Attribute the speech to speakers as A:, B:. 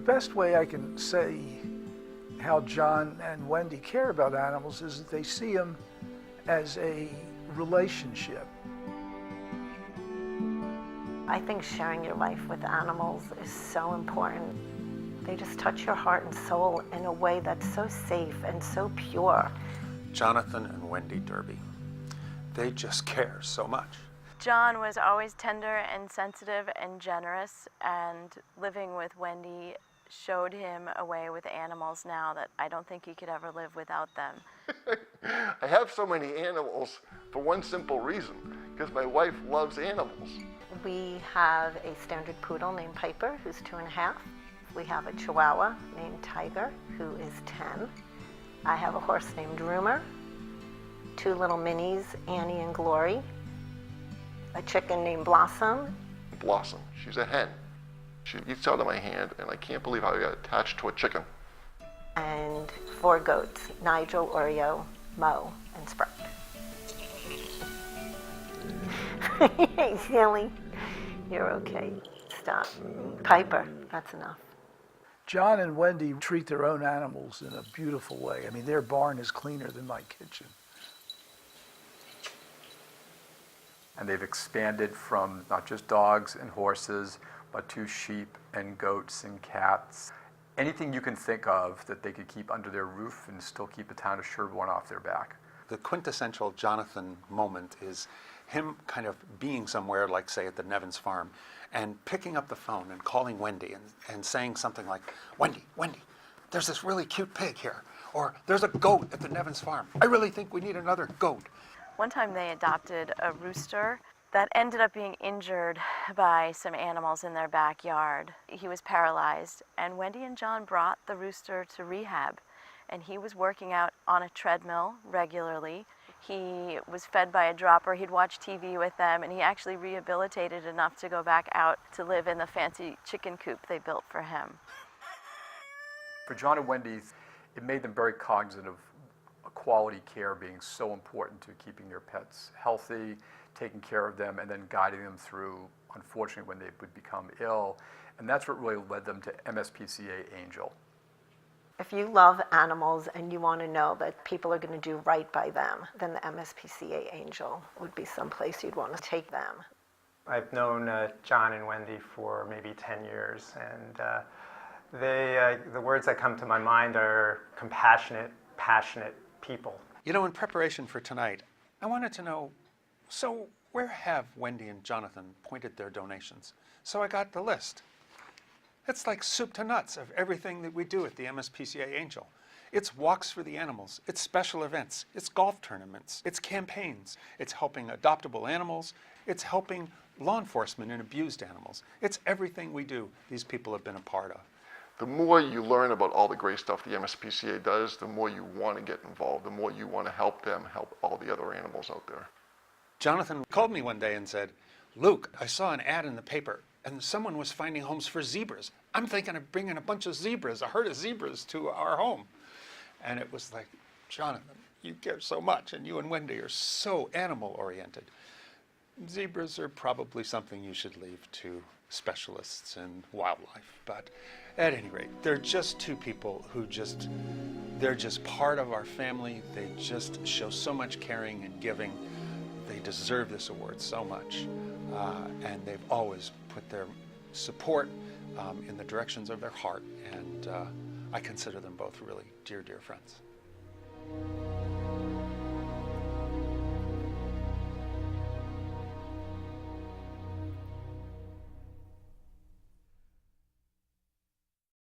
A: best way I can say how John and Wendy care about animals is that they see them as a relationship.
B: I think sharing your life with animals is so important. They just touch your heart and soul in a way that's so safe and so pure.
C: Jonathan and Wendy Derby, they just care so much.
D: John was always tender and sensitive and generous, and living with Wendy showed him a way with animals now that I don't think he could ever live without them.
E: I have so many animals for one simple reason, because my wife loves animals.
B: We have a standard poodle named Piper, who's 2.5. We have a Chihuahua named Tiger, who is 10. I have a horse named Rumor, 2 little minis, Annie and Glory, a chicken named Blossom.
E: Blossom, she's a hen. She eats out of my hand, and I can't believe how I got attached to a chicken.
B: And 4 goats, Nigel, Oreo, Mo, and Sprite. Silly. You're okay. Stop. Piper, that's enough.
A: John and Wendy treat their own animals in a beautiful way. I mean, their barn is cleaner than my kitchen.
F: And they've expanded from not just dogs and horses, but to sheep and goats and cats. Anything you can think of that they could keep under their roof and still keep the town of Sherborne off their back.
C: The quintessential Jonathan moment is him kind of being somewhere, like say at the Nevins farm, and picking up the phone and calling Wendy and saying something like, Wendy, there's this really cute pig here, or there's a goat at the Nevins farm. I really think we need another goat.
D: One time they adopted a rooster that ended up being injured by some animals in their backyard. He was paralyzed, and Wendy and John brought the rooster to rehab, and he was working out on a treadmill regularly. He was fed by a dropper, he'd watch TV with them, and he actually rehabilitated enough to go back out to live in the fancy chicken coop they built for him.
F: For John and Wendy, it made them very cognizant of quality care being so important to keeping their pets healthy, taking care of them, and then guiding them through, unfortunately, when they would become ill. And that's what really led them to MSPCA Angel.
B: If you love animals and you want to know that people are going to do right by them, then the MSPCA Angel would be someplace you'd want to take them.
G: I've known John and Wendy for maybe 10 years, and the words that come to my mind are compassionate, passionate people.
C: You know, in preparation for tonight, I wanted to know, so where have Wendy and Jonathan pointed their donations? So I got the list. It's like soup to nuts of everything that we do at the MSPCA Angel. It's walks for the animals, it's special events, it's golf tournaments, it's campaigns, it's helping adoptable animals, it's helping law enforcement and abused animals. It's everything we do, these people have been a part of.
E: The more you learn about all the great stuff the MSPCA does, the more you want to get involved, the more you want to help them help all the other animals out there.
C: Jonathan called me one day and said, Luke, I saw an ad in the paper and someone was finding homes for zebras. I'm thinking of bringing a bunch of zebras, a herd of zebras to our home. And it was like, Jonathan, you care so much, and you and Wendy are so animal-oriented. Zebras are probably something you should leave to specialists in wildlife. But at any rate, they're just 2 people who they're just part of our family. They just show so much caring and giving. They deserve this award so much. And they've always put their support in the directions of their heart. And I consider them both really dear, dear friends.